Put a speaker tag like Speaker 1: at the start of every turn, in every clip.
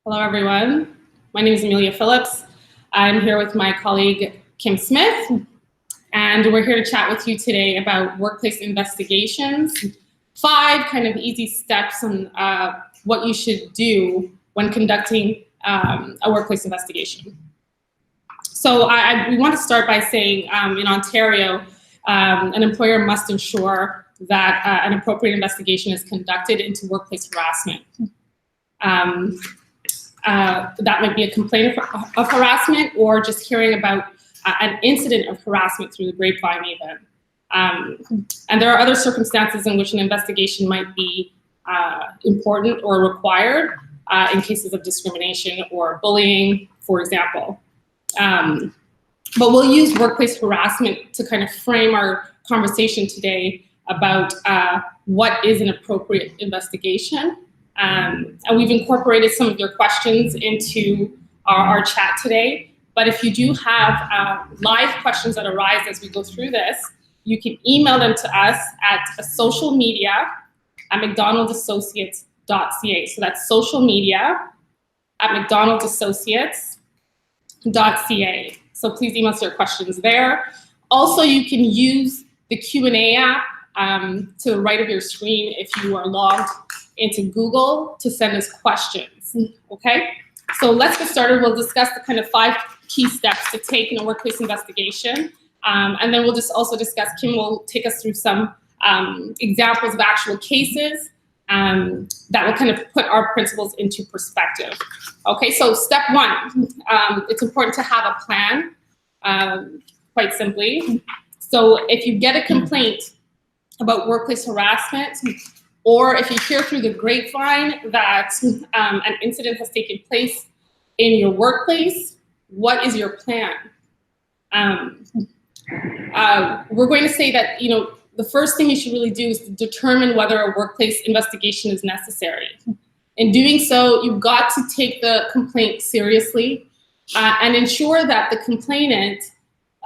Speaker 1: Hello, everyone. My name is Amelia Phillips. I'm here with my colleague, Kim Smith, and we're here to chat with you today about workplace investigations, 5 kind of easy steps on what you should do when conducting a workplace investigation. So we want to start by saying in Ontario, an employer must ensure that an appropriate investigation is conducted into workplace harassment. That might be a complaint of harassment or just hearing about an incident of harassment through the grapevine even. And there are other circumstances in which an investigation might be important or required in cases of discrimination or bullying, for example. But we'll use workplace harassment to kind of frame our conversation today about what is an appropriate investigation. And we've incorporated some of your questions into our chat today. But if you do have live questions that arise as we go through this, you can email them to us at social media at mcdonaldassociates.ca. So that's social media at mcdonaldassociates.ca. So please email us your questions there. Also, you can use the Q&A app to the right of your screen if you are logged into Google to send us questions, okay? So let's get started. We'll discuss the kind of 5 key steps to take in a workplace investigation. And then we'll just also discuss, Kim will take us through some examples of actual cases that will kind of put our principles into perspective. Okay, so step 1, it's important to have a plan, quite simply. So if you get a complaint about workplace harassment, or if you hear through the grapevine that an incident has taken place in your workplace, what is your plan? We're going to say that, the first thing you should really do is to determine whether a workplace investigation is necessary. In doing so, you've got to take the complaint seriously and ensure that the complainant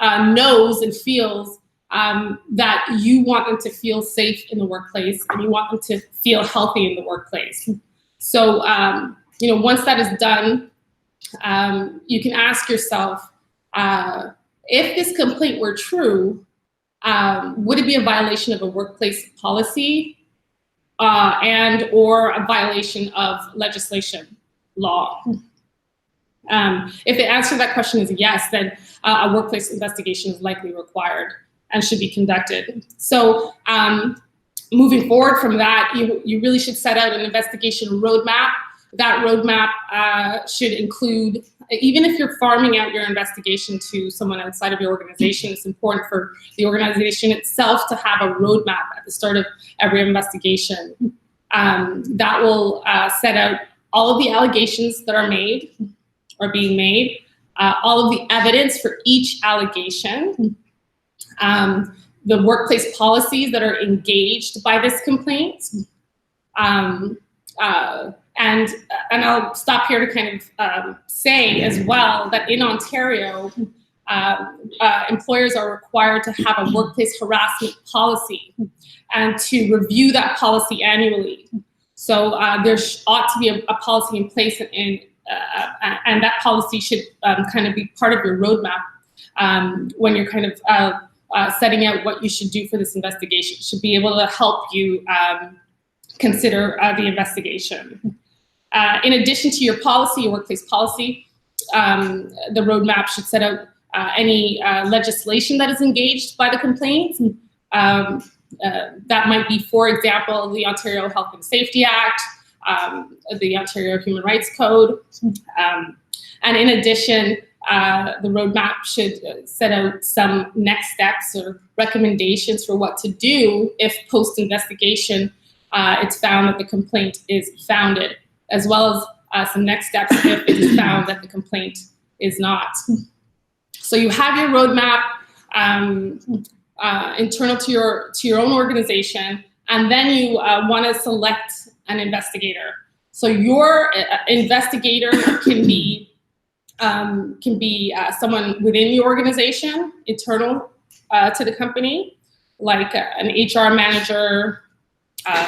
Speaker 1: knows and feels that you want them to feel safe in the workplace and you want them to feel healthy in the workplace. So, once that is done, you can ask yourself, if this complaint were true, would it be a violation of a workplace policy and or a violation of legislation, law? If the answer to that question is yes, then a workplace investigation is likely required and should be conducted. So moving forward from that, you really should set out an investigation roadmap. That roadmap should include, even if you're farming out your investigation to someone outside of your organization, it's important for the organization itself to have a roadmap at the start of every investigation that will set out all of the allegations that are being made, all of the evidence for each allegation, the workplace policies that are engaged by this complaint, and I'll stop here to kind of say as well that in Ontario, employers are required to have a workplace harassment policy and to review that policy annually. So there ought to be a policy in place, and that policy should kind of be part of your roadmap when you're kind of setting out what you should do for this investigation. It should be able to help you consider the investigation. In addition to your policy, your workplace policy, the roadmap should set out any legislation that is engaged by the complaint. That might be, for example, the Ontario Health and Safety Act, the Ontario Human Rights Code. And in addition, the roadmap should set out some next steps or recommendations for what to do if post-investigation it's found that the complaint is founded, as well as some next steps if it is found that the complaint is not. So you have your roadmap internal to your own organization, and then you want to select an investigator. So your investigator can be someone within your organization, internal to the company, like an HR manager,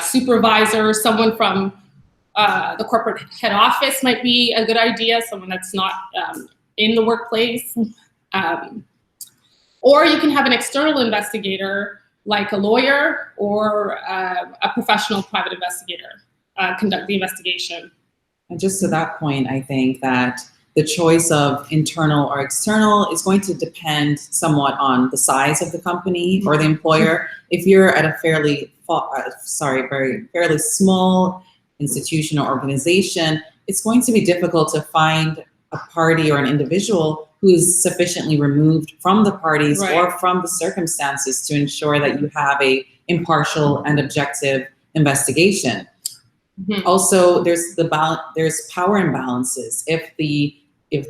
Speaker 1: supervisor, someone from the corporate head office might be a good idea, someone that's not in the workplace. Or you can have an external investigator, like a lawyer or a professional private investigator, conduct the investigation.
Speaker 2: And just to that point, I think that the choice of internal or external is going to depend somewhat on the size of the company or the employer. If you're at a fairly small institution or organization, it's going to be difficult to find a party or an individual who's sufficiently removed from the parties or from the circumstances to ensure that you have a impartial and objective investigation. Also, there's power imbalances. If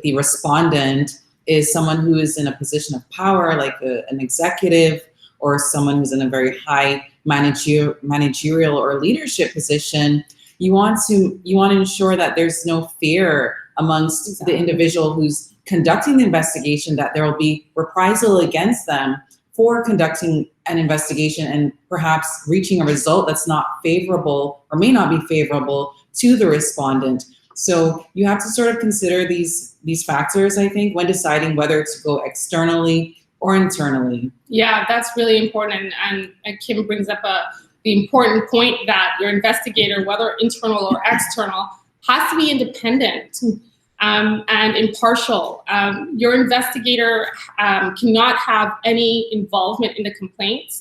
Speaker 2: the respondent is someone who is in a position of power, like an executive, or someone who's in a very high managerial or leadership position, you want to ensure that there's no fear amongst the individual who's conducting the investigation that there will be reprisal against them for conducting an investigation and perhaps reaching a result that's not favorable or may not be favorable to the respondent. So you have to sort of consider these factors, I think, when deciding whether to go externally or internally.
Speaker 1: Yeah, that's really important. And Kim brings up the important point that your investigator, whether internal or external, has to be independent and impartial. Your investigator cannot have any involvement in the complaint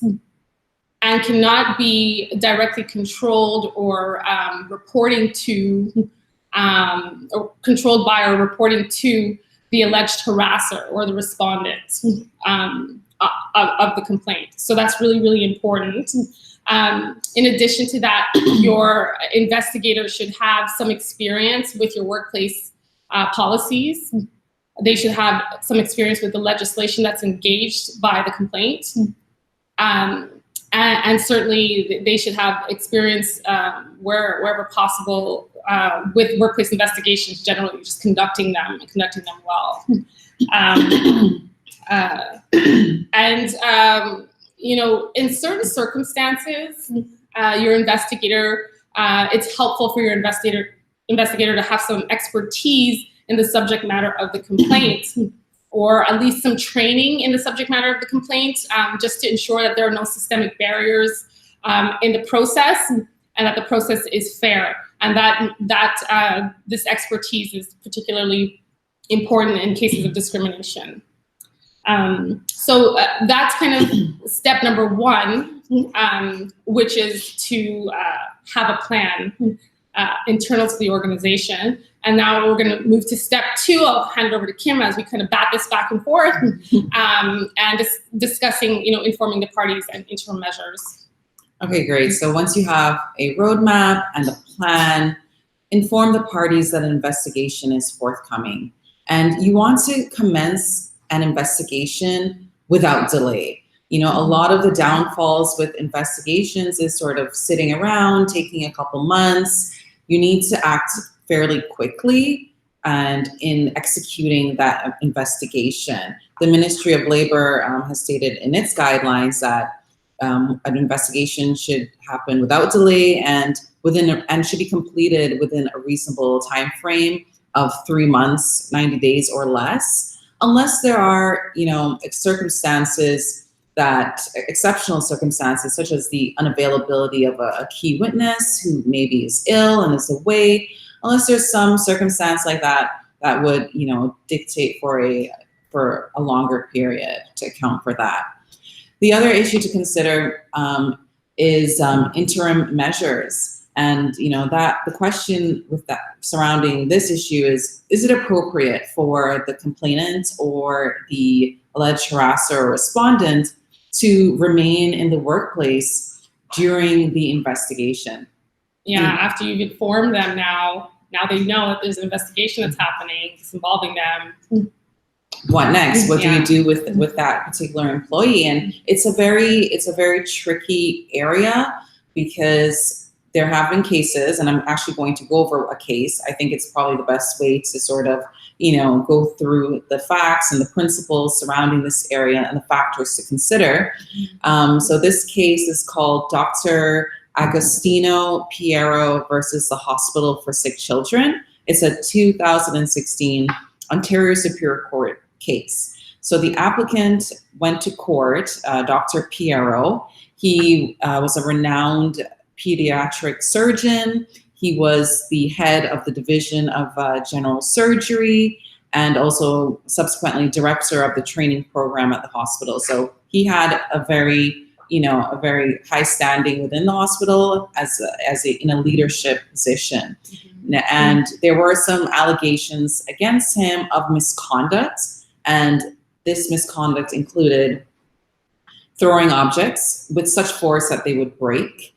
Speaker 1: and cannot be directly controlled or reporting to, or controlled by or reporting to the alleged harasser or the respondent of the complaint. So that's really, really important. In addition to that, your investigator should have some experience with your workplace policies. They should have some experience with the legislation that's engaged by the complaint. And certainly they should have experience wherever possible with workplace investigations, generally just conducting them well. In certain circumstances, your investigator, it's helpful for your investigator to have some expertise in the subject matter of the complaint, or at least some training in the subject matter of the complaint, just to ensure that there are no systemic barriers in the process and that the process is fair, and that this expertise is particularly important in cases of discrimination. So that's kind of step number one, which is to have a plan internal to the organization. And now we're going to move to step two. I'll hand it over to Kim as we kind of bat this back and forth, and discussing, informing the parties and interim measures.
Speaker 2: Okay, great. So once you have a roadmap and a plan, inform the parties that an investigation is forthcoming. And you want to commence an investigation without delay. A lot of the downfalls with investigations is sort of sitting around, taking a couple months. You need to act fairly quickly and in executing that investigation. The Ministry of Labor has stated in its guidelines that an investigation should happen without delay and should be completed within a reasonable time frame of 3 months, 90 days or less, unless there are, exceptional circumstances, such as the unavailability of a key witness who maybe is ill and is away. Unless there's some circumstance like that would, dictate for a longer period to account for that. The other issue to consider is interim measures. And the question with that surrounding this issue is it appropriate for the complainant or the alleged harasser or respondent to remain in the workplace during the investigation?
Speaker 1: Yeah, after you've informed them now they know that there's an investigation that's happening, it's involving them.
Speaker 2: What next? What do you do with that particular employee? And it's a very tricky area, because there have been cases, and I'm actually going to go over a case. I think it's probably the best way to sort of, go through the facts and the principles surrounding this area and the factors to consider. So this case is called Dr. Agostino Piero versus the Hospital for Sick Children. It's a 2016 Ontario Superior Court case. So the applicant went to court, Dr. Piero. He was a renowned pediatric surgeon. He was the head of the Division of General Surgery and also subsequently director of the training program at the hospital. So he had a very high standing within the hospital in a leadership position. And there were some allegations against him of misconduct, and this misconduct included throwing objects with such force that they would break,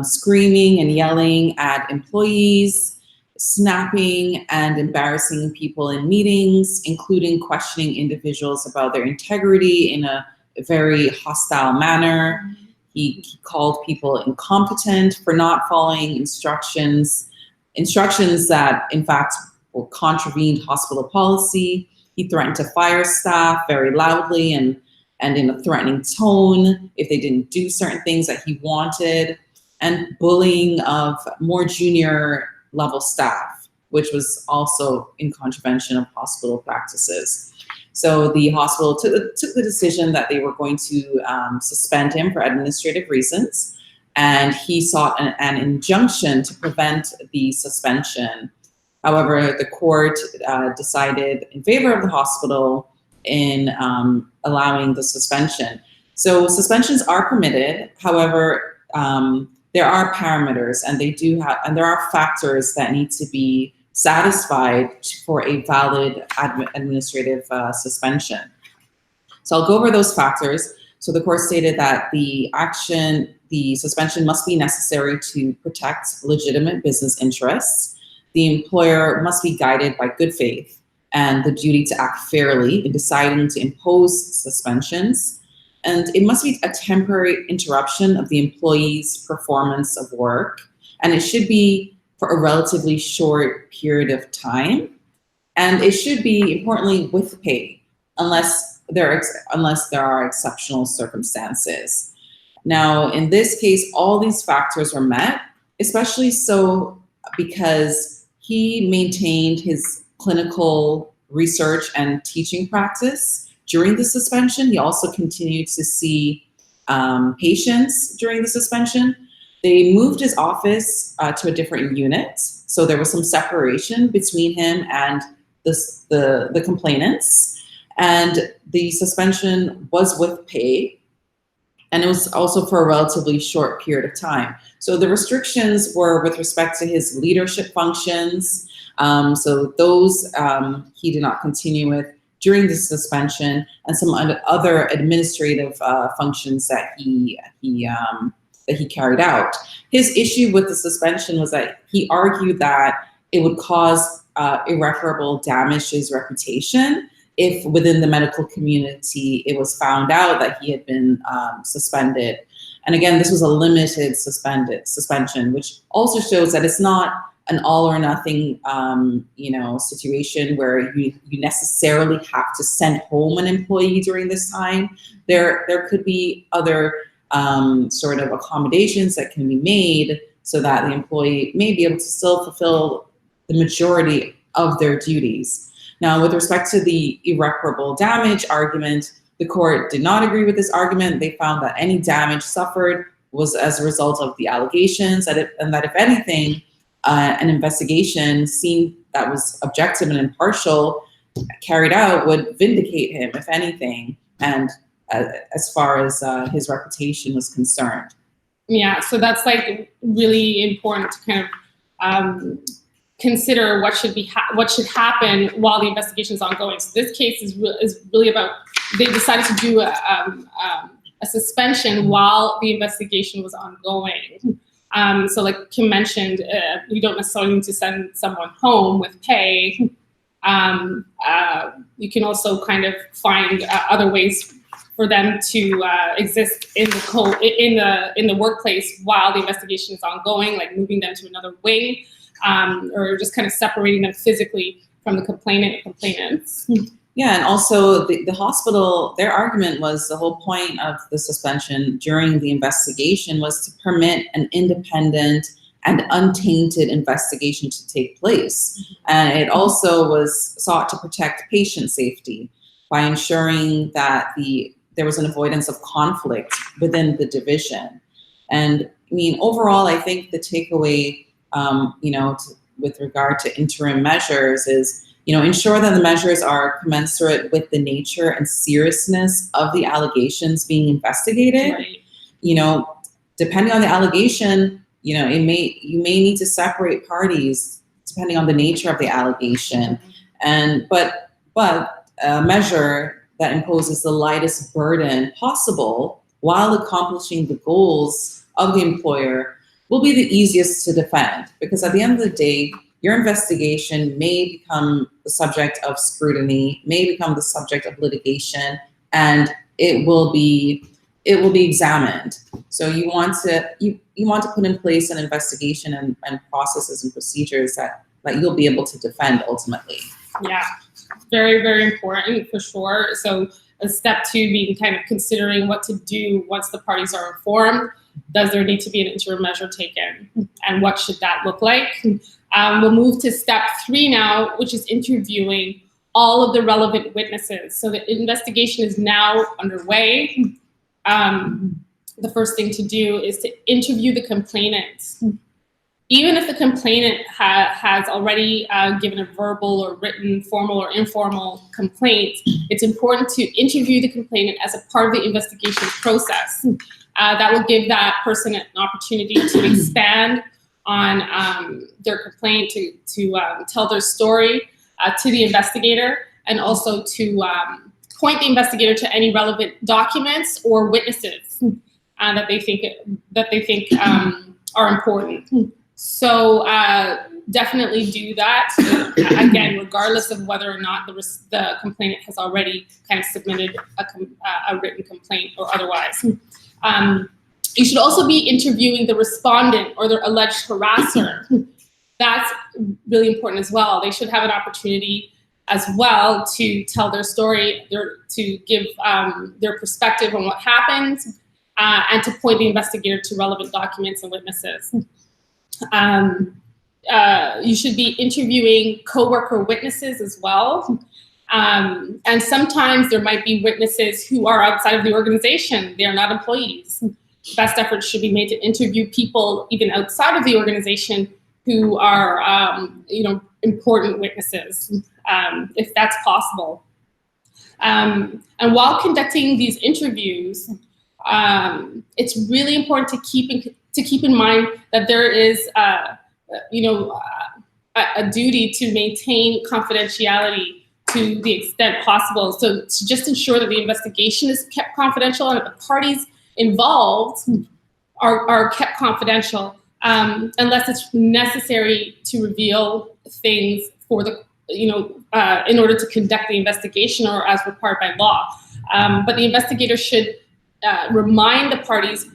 Speaker 2: screaming and yelling at employees, snapping and embarrassing people in meetings, including questioning individuals about their integrity in a very hostile manner. He called people incompetent for not following instructions that in fact were contravened hospital policy. He threatened to fire staff very loudly and in a threatening tone if they didn't do certain things that he wanted, and bullying of more junior level staff, which was also in contravention of hospital practices. So the hospital took the decision that they were going to suspend him for administrative reasons, and he sought an injunction to prevent the suspension. However, the court decided in favor of the hospital in allowing the suspension. So suspensions are permitted. However, there are parameters, and there are factors that need to be satisfied for a valid administrative suspension. So I'll go over those factors. So the court stated that the suspension must be necessary to protect legitimate business interests. The employer must be guided by good faith and the duty to act fairly in deciding to impose suspensions. And it must be a temporary interruption of the employee's performance of work. And it should be for a relatively short period of time. And it should be, importantly, with pay, unless there are exceptional circumstances. Now, in this case, all these factors were met, especially so because he maintained his clinical research and teaching practice during the suspension. He also continued to see patients during the suspension. They moved his office to a different unit, so there was some separation between him and the complainants. And the suspension was with pay, and it was also for a relatively short period of time. So the restrictions were with respect to his leadership functions. So those he did not continue with during the suspension, and some other administrative functions that he carried out. His issue with the suspension was that he argued that it would cause irreparable damage to his reputation if within the medical community it was found out that he had been suspended. And again, this was a limited suspension, which also shows that it's not an all or nothing situation where you necessarily have to send home an employee during this time. There could be other sort of accommodations that can be made so that the employee may be able to still fulfill the majority of their duties. Now, with respect to the irreparable damage argument, the court did not agree with this argument. They found that any damage suffered was as a result of the allegations, and that if anything, an investigation seen that was objective and impartial carried out would vindicate him, if anything, and as far as his reputation was concerned.
Speaker 1: Yeah, so that's like really important to kind of consider what should happen while the investigation is ongoing. So this case is really about, they decided to do a suspension while the investigation was ongoing. So like Kim mentioned, you don't necessarily need to send someone home with pay. You can also kind of find other ways for them to exist in the workplace while the investigation is ongoing, like moving them to another wing, or just kind of separating them physically from the complainant and complainants.
Speaker 2: Yeah, and also the hospital, their argument was the whole point of the suspension during the investigation was to permit an independent and untainted investigation to take place. And it also was sought to protect patient safety by ensuring that there was an avoidance of conflict within the division. And I mean, overall, I think the takeaway, with regard to interim measures is, ensure that the measures are commensurate with the nature and seriousness of the allegations being investigated.
Speaker 1: Right.
Speaker 2: Depending on the allegation, you may need to separate parties depending on the nature of the allegation. But a measure that imposes the lightest burden possible while accomplishing the goals of the employer will be the easiest to defend, because at the end of the day, your investigation may become the subject of scrutiny, may become the subject of litigation, and it will be examined. So you want to put in place an investigation and processes and procedures that you'll be able to defend ultimately.
Speaker 1: Yeah, very, very important for sure. So step 2 being kind of considering what to do once the parties are informed. Does there need to be an interim measure taken? And what should that look like? We'll move to step 3 now, which is interviewing all of the relevant witnesses. So the investigation is now underway. The first thing to do is to interview the complainant. Even if the complainant has already given a verbal or written, formal or informal complaint, it's important to interview the complainant as a part of the investigation process. That will give that person an opportunity to expand on their complaint, to tell their story to the investigator, and also to point the investigator to any relevant documents or witnesses that they think are important. So definitely do that, again, regardless of whether or not the complainant has already kind of submitted a written complaint or otherwise. You should also be interviewing the respondent or their alleged harasser. That's really important as well. They should have an opportunity as well to tell their story, to give their perspective on what happened, and to point the investigator to relevant documents and witnesses. You should be interviewing coworker witnesses as well. And sometimes there might be witnesses who are outside of the organization. They are not employees. Best efforts should be made to interview people even outside of the organization who are, important witnesses, if that's possible. And while conducting these interviews, it's really important to keep in mind that there is, a duty to maintain confidentiality to the extent possible. So to just ensure that the investigation is kept confidential and that the parties involved are kept confidential, unless it's necessary to reveal things for the, in order to conduct the investigation or as required by law. But the investigator should remind the parties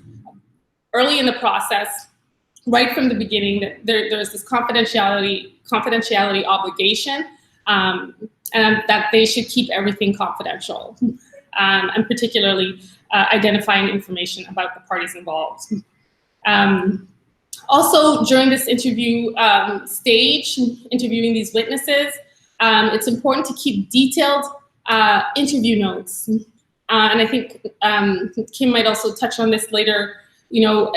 Speaker 1: early in the process, right from the beginning, that there's this confidentiality obligation, and that they should keep everything confidential, and particularly identifying information about the parties involved. Also, during this interview stage, interviewing these witnesses, it's important to keep detailed interview notes. And I think Kim might also touch on this later. It'll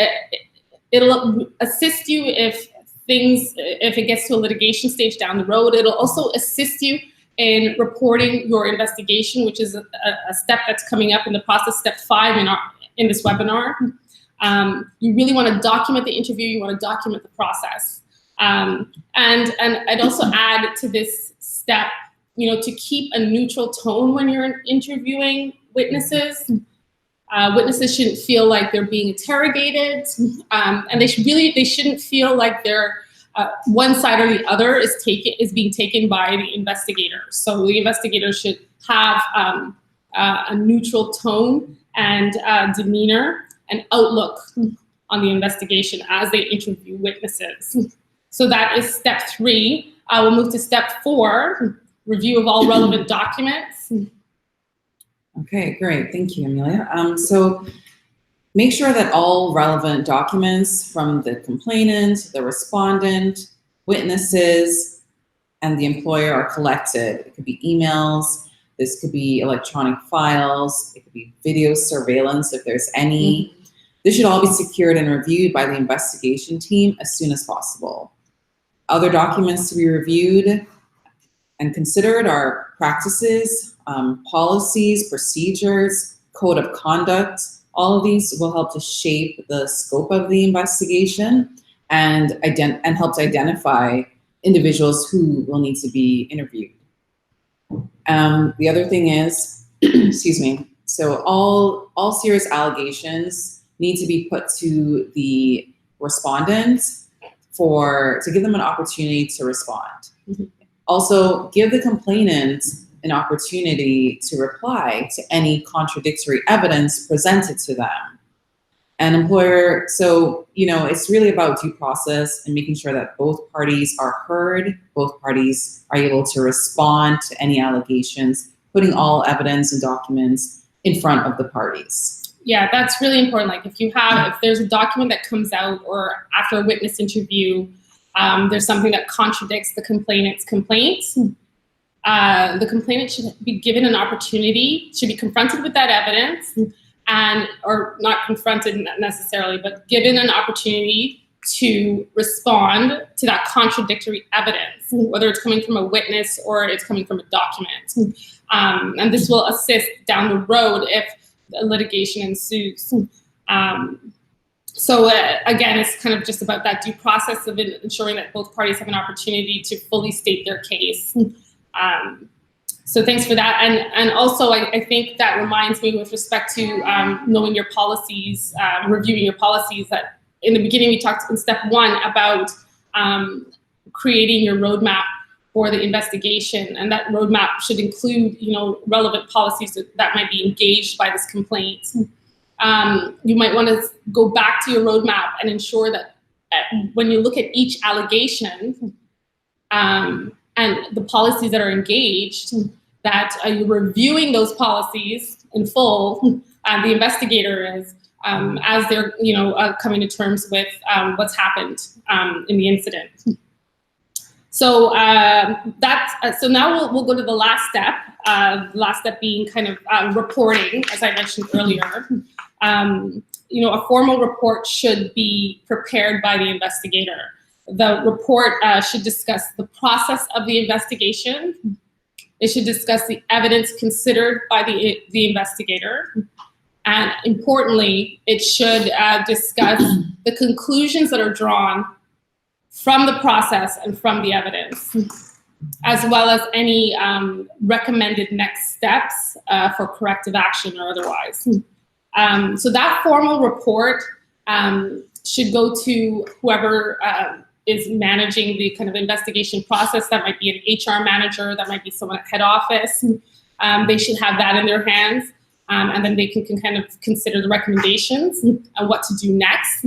Speaker 1: assist you if it gets to a litigation stage down the road. It'll also assist you in reporting your investigation, which is a step that's coming up in the process, step 5 in this webinar. You really want to document the interview. You want to document the process. And I'd also add to this step, to keep a neutral tone when you're interviewing witnesses. Witnesses shouldn't feel like they're being interrogated, and they shouldn't feel like they're one side or the other is being taken by the investigator. So the investigator should have a neutral tone and demeanor and outlook on the investigation as they interview witnesses. So that is step 3. We'll move to step 4, review of all relevant documents.
Speaker 2: Okay, great. Thank you, Amelia. So make sure that all relevant documents from the complainant, the respondent, witnesses, and the employer are collected. It could be emails, this could be electronic files, it could be video surveillance if there's any. This should all be secured and reviewed by the investigation team as soon as possible. Other documents to be reviewed and considered are practices, policies, procedures, code of conduct. All of these will help to shape the scope of the investigation and help to identify individuals who will need to be interviewed. The other thing is, excuse me, so all serious allegations need to be put to the respondent to give them an opportunity to respond. Also, give the complainant an opportunity to reply to any contradictory evidence presented to them. An employer, so, it's really about due process and making sure that both parties are heard, both parties are able to respond to any allegations, putting all evidence and documents in front of the parties.
Speaker 1: Yeah, that's really important. Like if there's a document that comes out or after a witness interview, there's something that contradicts the complainant's complaints, the complainant should be given an opportunity, should be confronted with that evidence or not confronted necessarily, but given an opportunity to respond to that contradictory evidence, whether it's coming from a witness or it's coming from a document. And this will assist down the road if litigation ensues. So again, it's kind of just about that due process of ensuring that both parties have an opportunity to fully state their case. So thanks for that. And also, I think that reminds me with respect to knowing your policies, reviewing your policies, that in the beginning we talked in step 1 about creating your roadmap for the investigation, and that roadmap should include, relevant policies that might be engaged by this complaint. You might want to go back to your roadmap and ensure that when you look at each allegation and the policies that are engaged, that you're reviewing those policies in full. The investigator is as they're, coming to terms with what's happened in the incident. So so now we'll go to the last step. The last step being kind of reporting, as I mentioned earlier. A formal report should be prepared by the investigator. The report should discuss the process of the investigation. It should discuss the evidence considered by the investigator. And importantly, it should discuss the conclusions that are drawn from the process and from the evidence, as well as any recommended next steps for corrective action or otherwise. So that formal report should go to whoever is managing the kind of investigation process. That might be an HR manager, that might be someone at head office. They should have that in their hands, and then they can kind of consider the recommendations and what to do next.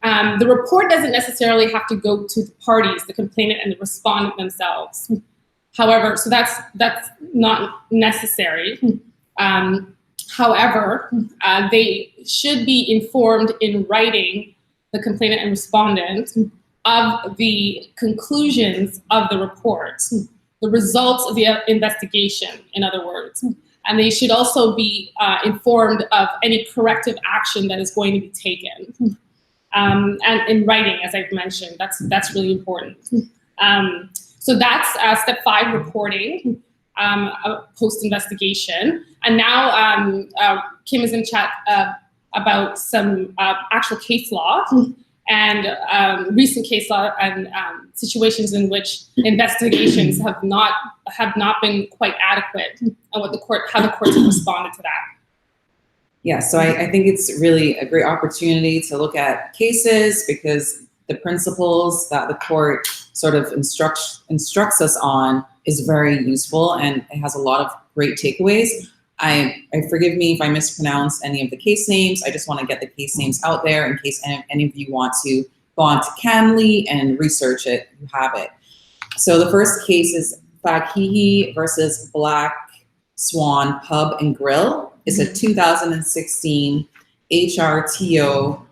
Speaker 1: The report doesn't necessarily have to go to the parties, the complainant and the respondent themselves. However, so that's not necessary. However, they should be informed in writing, the complainant and respondent, of the conclusions of the report, the results of the investigation, in other words. And they should also be informed of any corrective action that is going to be taken. And in writing, as I've mentioned, that's really important. So that's step 5, reporting, post-investigation. And now Kim is in chat about some actual case law and recent case law and situations in which investigations have not been quite adequate, and how the courts have responded to that.
Speaker 2: Yeah, so I think it's really a great opportunity to look at cases, because the principles that the court sort of instructs us on is very useful, and it has a lot of great takeaways. I forgive me if I mispronounce any of the case names. I just want to get the case names out there in case any of you want to go on to Canly and research it. You have it. So the first case is Fakihi versus Black Swan Pub and Grill is a 2016 HRTO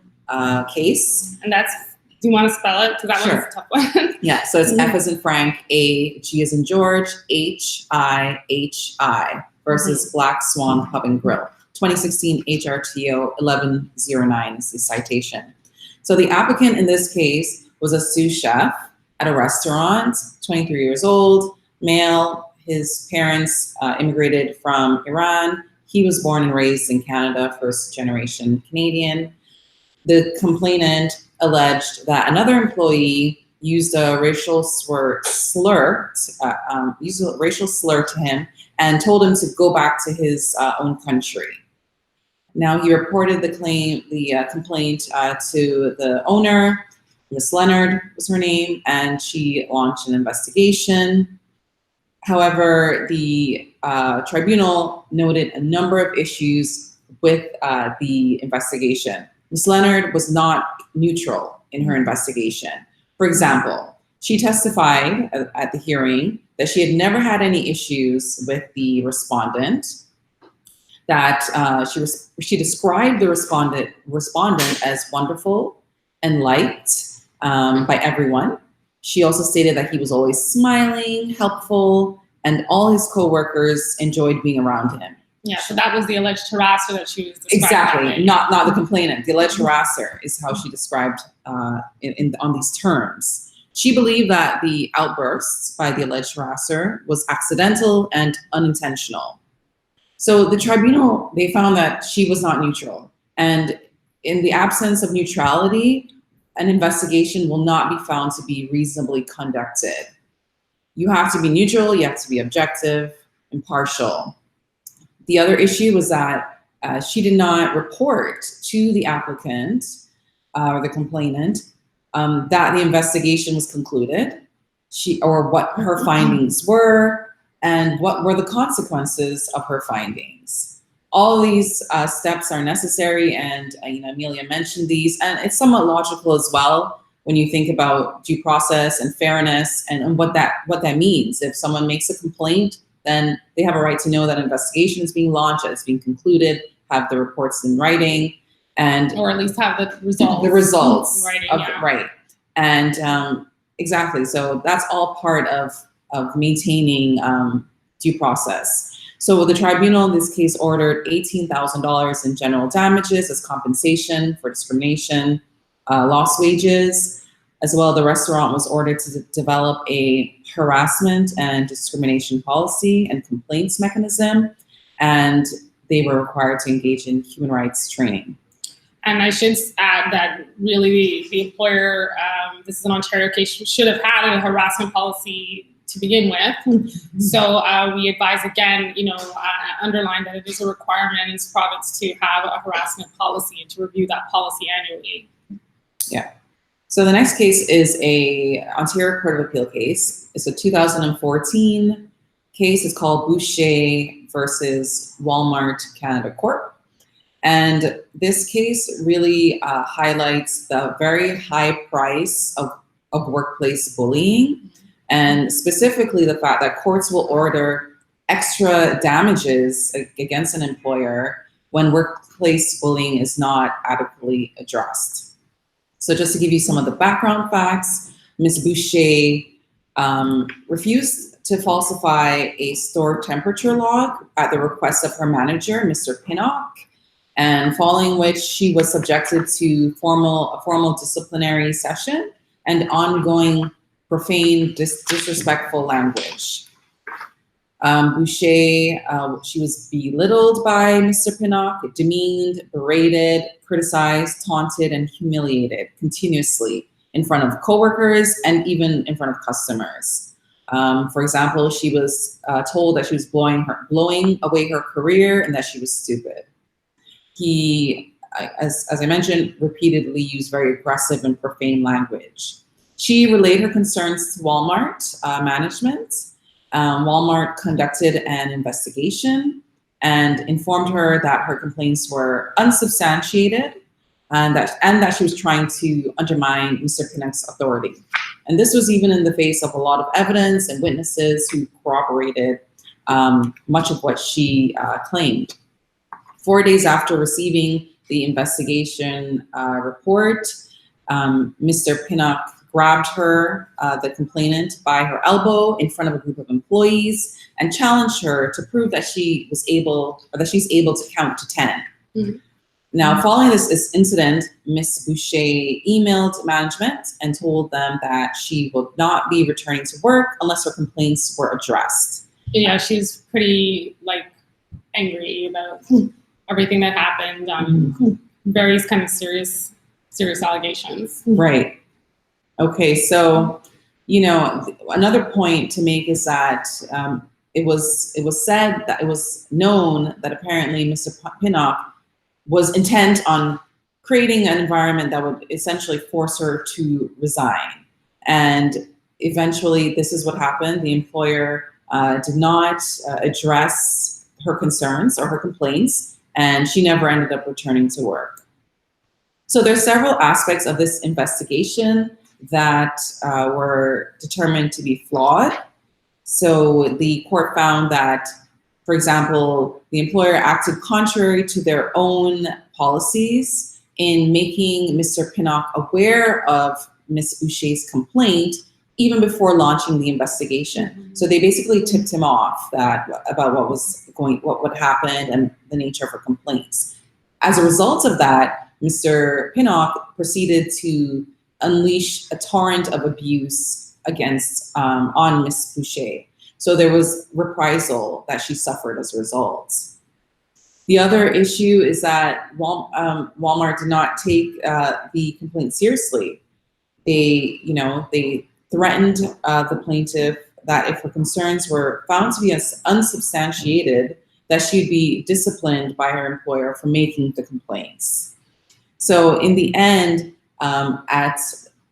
Speaker 2: case.
Speaker 1: And that's, do you want to spell it? Because that
Speaker 2: Sure.
Speaker 1: one's a tough one.
Speaker 2: Yeah, so it's F as in Frank, A, G as in George, HIHI versus Black Swan Pub and Grill. 2016 HRTO 1109 is the citation. So the applicant in this case was a sous chef at a restaurant, 23 years old, male. His parents immigrated from Iran. He was born and raised in Canada, first generation Canadian. The complainant alleged that another employee used a racial slur to him and told him to go back to his own country. Now he reported the complaint to the owner. Miss Leonard was her name, and she launched an investigation. However, the tribunal noted a number of issues with the investigation. Ms. Leonard was not neutral in her investigation. For example, she testified at the hearing that she had never had any issues with the respondent, that she described the respondent as wonderful and liked by everyone. She also stated that he was always smiling, helpful, and all his coworkers enjoyed being around him.
Speaker 1: Yeah, so that was the alleged harasser that she was describing.
Speaker 2: Exactly, not the complainant. The alleged harasser is how she described on these terms. She believed that the outbursts by the alleged harasser was accidental and unintentional. So the tribunal, they found that she was not neutral. And in the absence of neutrality, an investigation will not be found to be reasonably conducted. You have to be neutral, you have to be objective, impartial. The other issue was that she did not report to the applicant or the complainant that the investigation was concluded, or what her findings were, and what were the consequences of her findings. All these steps are necessary, and Amelia mentioned these, and it's somewhat logical as well when you think about due process and fairness and what that means. If someone makes a complaint, then they have a right to know that an investigation is being launched, that it's being concluded, have the reports in writing, or at least have the results in writing, right. And exactly, so that's all part of maintaining due process. So the tribunal in this case ordered $18,000 in general damages as compensation for discrimination, lost wages. As well, the restaurant was ordered to develop a harassment and discrimination policy and complaints mechanism, and they were required to engage in human rights training. And I should add that really the employer, this is an Ontario case, should have had a harassment policy to begin with. Mm-hmm. So we advise again, underline that it is a requirement in this province to have a harassment policy and to review that policy annually. Yeah. So the next case is a Ontario Court of Appeal case. It's a 2014 case. It's called Boucher versus Walmart Canada Corp. And this case really highlights the very high price of workplace bullying, and specifically the fact that courts will order extra damages against an employer when workplace bullying is not adequately addressed. So just to give you some of the background facts, Ms. Boucher refused to falsify a store temperature log at the request of her manager, Mr. Pinnock, and following which she was subjected to a formal disciplinary session and ongoing profane, disrespectful language. Boucher, she was belittled by Mr. Pinnock, demeaned, berated, criticized, taunted, and humiliated continuously in front of coworkers and even in front of customers. For example, she was told that she was blowing away her career and that she was stupid. He, as I mentioned, repeatedly used very aggressive and profane language. She relayed her concerns to Walmart management. Walmart conducted an investigation and informed her that her complaints were unsubstantiated and that she was trying to undermine Mr. Pinnock's authority. And this was even in the face of a lot of evidence and witnesses who corroborated much of what she claimed. 4 days after receiving the investigation report, Mr. Pinnock grabbed her, the complainant, by her elbow in front of a group of employees and challenged her to prove that she's able to count to 10. Mm-hmm. Now, following this incident, Ms. Boucher emailed management and told them that she would not be returning to work unless her complaints were addressed.
Speaker 1: Yeah, she's pretty angry about everything that happened. Various kind of serious allegations.
Speaker 2: Right. Okay, so another point to make is that it was said that it was known that apparently Mr. Pinnock was intent on creating an environment that would essentially force her to resign. And eventually, this is what happened. The employer did not address her concerns or her complaints, and she never ended up returning to work. So there's several aspects of this investigation that were determined to be flawed. So the court found that, for example, the employer acted contrary to their own policies in making Mr. Pinnock aware of Ms. Boucher's complaint even before launching the investigation. Mm-hmm. So they basically tipped him off about what would happen and the nature of her complaints. As a result of that, Mr. Pinnock proceeded to unleash a torrent of abuse on Ms. Boucher. So there was reprisal that she suffered as a result. The other issue is that Walmart did not take the complaint seriously. They threatened the plaintiff that if her concerns were found to be unsubstantiated, that she'd be disciplined by her employer for making the complaints. So in the end, at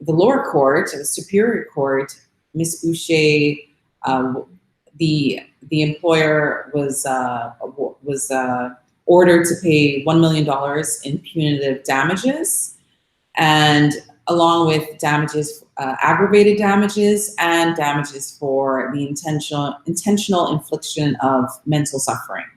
Speaker 2: the lower court, the Superior Court, Ms. Boucher, the employer was ordered to pay $1 million in punitive damages, and along with damages, aggravated damages, and damages for the intentional infliction of mental suffering.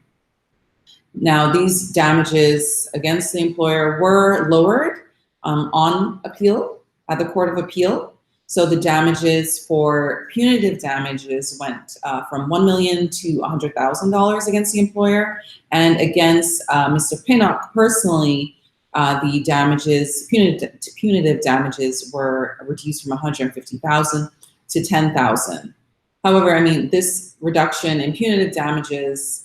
Speaker 2: Now, these damages against the employer were lowered on appeal at the Court of Appeal. So the damages for punitive damages went from $1 million to $100,000 against the employer, and against Mr. Pinnock personally, the punitive damages were reduced from $150,000 to $10,000. However, this reduction in punitive damages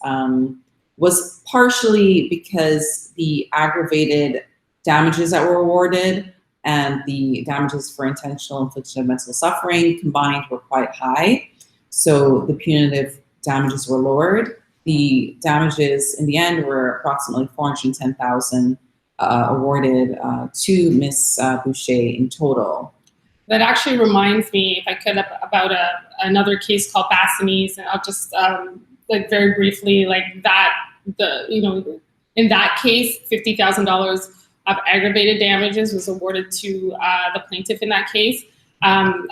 Speaker 2: was partially because the aggravated damages that were awarded and the damages for intentional infliction of mental suffering combined were quite high. So the punitive damages were lowered. The damages in the end were approximately $410,000 awarded to Ms. Boucher in total.
Speaker 1: That actually reminds me, if I could, about another case called Bassanese, and I'll just very briefly, in that case, $50,000 of aggravated damages was awarded to the plaintiff in that case,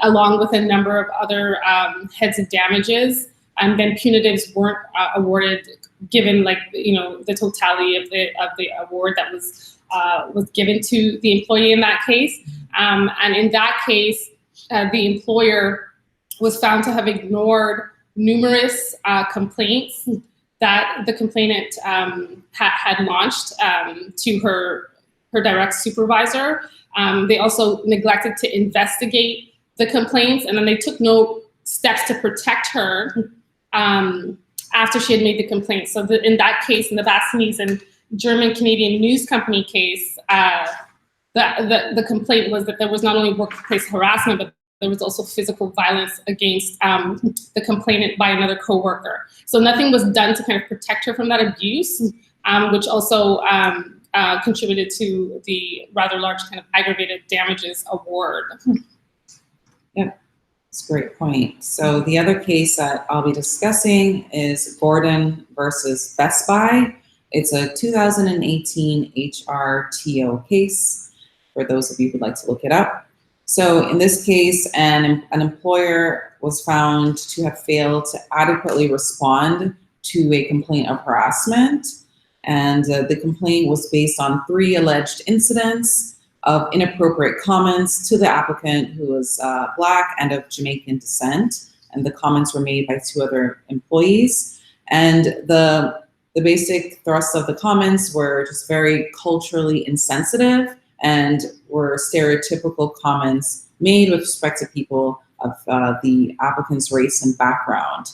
Speaker 1: along with a number of other heads of damages. And then punitives weren't awarded, given the totality of the award that was given to the employee in that case. And in that case, the employer was found to have ignored numerous complaints that the complainant had launched to her direct supervisor. They also neglected to investigate the complaints, and then they took no steps to protect her after she had made the complaint. So in that case, in the Bassanese and German-Canadian News Company case, the complaint was that there was not only workplace harassment, but there was also physical violence against the complainant by another coworker. So nothing was done to kind of protect her from that abuse, which also contributed to the rather large kind of aggravated damages award.
Speaker 2: Yeah, that's a great point. So the other case that I'll be discussing is Gordon versus Best Buy. It's a 2018 HRTO case, for those of you who'd like to look it up. So in this case, an employer was found to have failed to adequately respond to a complaint of harassment. And the complaint was based on 3 alleged incidents of inappropriate comments to the applicant, who was Black and of Jamaican descent. And the comments were made by 2 other employees. And the basic thrust of the comments were just very culturally insensitive and were stereotypical comments made with respect to people of the applicant's race and background.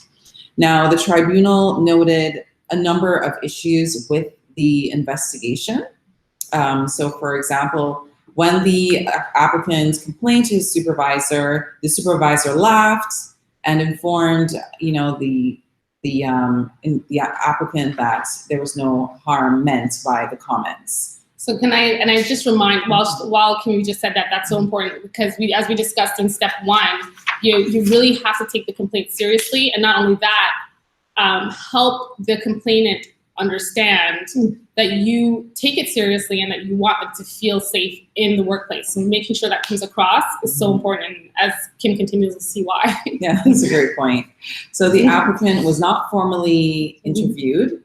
Speaker 2: Now, the tribunal noted a number of issues with the investigation. So, for example, when the applicant complained to his supervisor, the supervisor laughed and informed, the applicant that there was no harm meant by the comments.
Speaker 1: So and I just remind, while Kim just said that, that's so important, because as we discussed in step 1, you really have to take the complaint seriously, and not only that, help the complainant understand that you take it seriously and that you want them to feel safe in the workplace. So making sure that comes across is so important, and as Kim continues to see why.
Speaker 2: Yeah, that's a great point. So the applicant was not formally interviewed.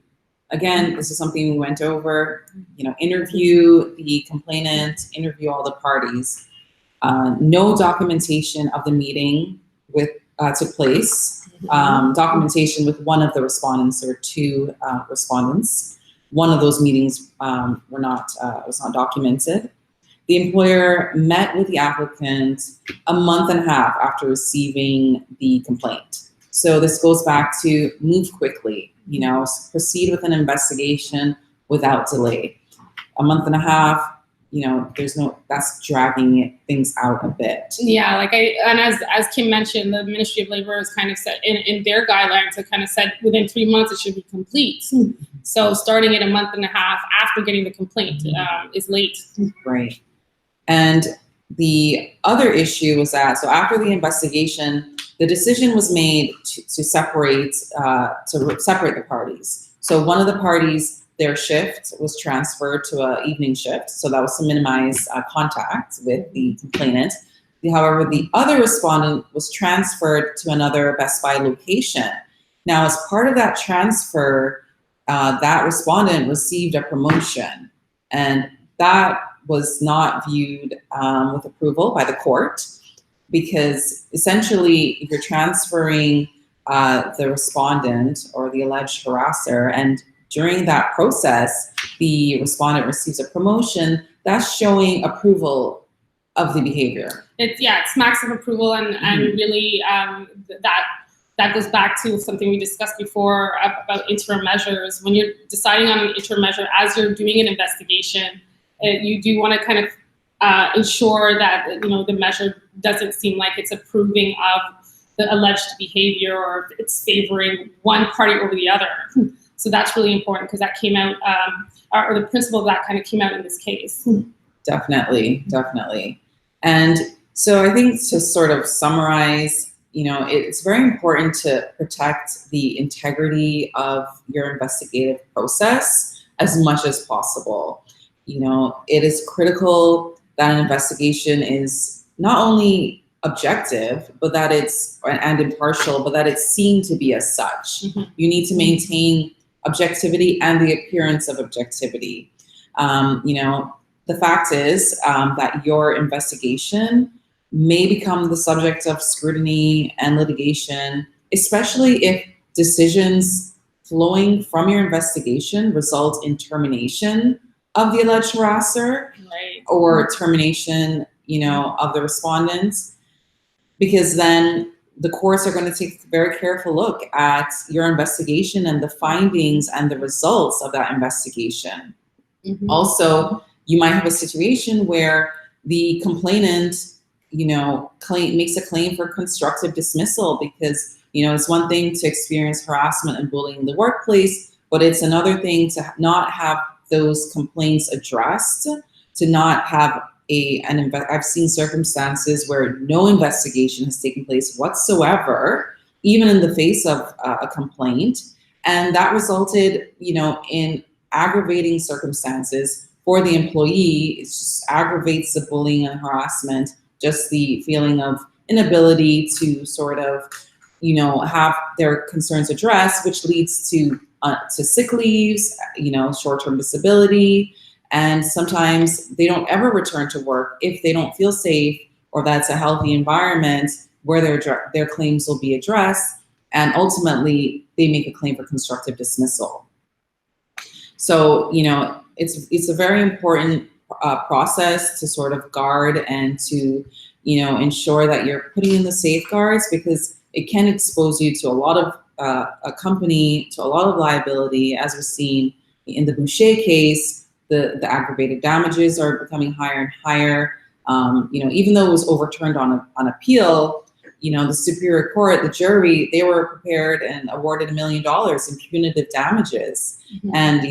Speaker 2: Again, this is something we went over, interview the complainant, interview all the parties. No documentation of the meeting took place. Documentation with one of the respondents or 2 respondents. One of those meetings was not documented. The employer met with the applicant a month and a half after receiving the complaint. So this goes back to move quickly, proceed with an investigation without delay. A month and a half, that's dragging things out a bit.
Speaker 1: Yeah, as Kim mentioned, the Ministry of Labor has kind of said in their guidelines, it kind of said within 3 months it should be complete. So starting at a month and a half after getting the complaint is late.
Speaker 2: Right. And the other issue was that, so after the investigation, the decision was made to separate the parties. So one of the parties, their shift was transferred to an evening shift. So that was to minimize contact with the complainant. However, the other respondent was transferred to another Best Buy location. Now, as part of that transfer, that respondent received a promotion, and that was not viewed with approval by the court, because essentially if you're transferring the respondent or the alleged harasser, and during that process, the respondent receives a promotion, that's showing approval of the behavior.
Speaker 1: It's marks of approval, and really that goes back to something we discussed before about interim measures. When you're deciding on an interim measure, as you're doing an investigation, you do want to kind of ensure that the measure doesn't seem like it's approving of the alleged behavior, or if it's favoring one party over the other. So that's really important, because that came out, or the principle of that kind of came out in this case.
Speaker 2: Definitely. And so I think, to sort of summarize, it's very important to protect the integrity of your investigative process as much as possible. It is critical that an investigation is not only objective, but that and impartial, but that it's seen to be as such. You need to maintain objectivity and the appearance of objectivity. The fact is that your investigation may become the subject of scrutiny and litigation, especially if decisions flowing from your investigation result in termination of the alleged harasser,
Speaker 1: right,
Speaker 2: or termination, of the respondents, because then the courts are going to take a very careful look at your investigation and the findings and the results of that investigation. Also, you might have a situation where the complainant, makes a claim for constructive dismissal, because, it's one thing to experience harassment and bullying in the workplace, but it's another thing to not have those complaints addressed, to not have I've seen circumstances where no investigation has taken place whatsoever, even in the face of a complaint. And that resulted, in aggravating circumstances for the employee. It just aggravates the bullying and harassment, just the feeling of inability to sort of, have their concerns addressed, which leads to sick leaves, short-term disability, and sometimes they don't ever return to work if they don't feel safe or that's a healthy environment where their claims will be addressed, and ultimately they make a claim for constructive dismissal. So, it's a very important process to sort of guard and to, ensure that you're putting in the safeguards, because it can expose you to a lot of a company, to a lot of liability, as was seen in the Boucher case. The aggravated damages are becoming higher and higher. Even though it was overturned on appeal, the Superior Court, the jury, they were prepared and awarded $1 million in punitive damages. Mm-hmm. And,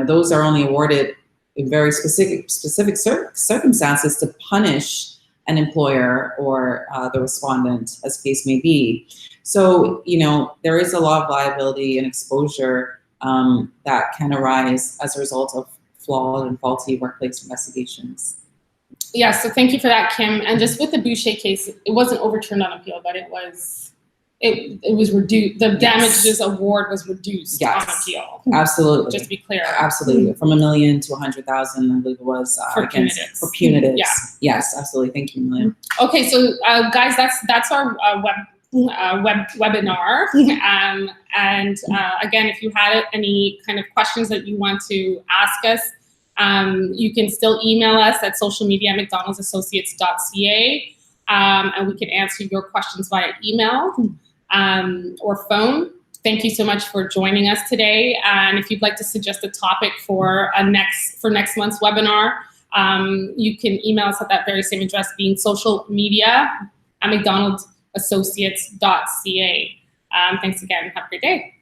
Speaker 2: those are only awarded in very specific circumstances to punish an employer or the respondent, as case may be. So, there is a lot of liability and exposure that can arise as a result of flawed and faulty workplace investigations.
Speaker 1: Yeah, so thank you for that, Kim. And just with the Boucher case, it wasn't overturned on appeal, but it was reduced. The damages award was reduced on appeal.
Speaker 2: Absolutely.
Speaker 1: Just to be clear.
Speaker 2: Absolutely. From $1 million to $100,000, I believe it was
Speaker 1: for punitives.
Speaker 2: For punitives.
Speaker 1: Yeah.
Speaker 2: Yes, absolutely. Thank you, Millie.
Speaker 1: Okay, so guys, that's our webinar. And again, if you had any kind of questions that you want to ask us, you can still email us at socialmedia@mcdonaldsassociates.ca, and we can answer your questions via email or phone. Thank you so much for joining us today. And if you'd like to suggest a topic for next month's webinar, you can email us at that very same address, being socialmedia@mcdonaldsassociates.ca. Thanks again. Have a great day.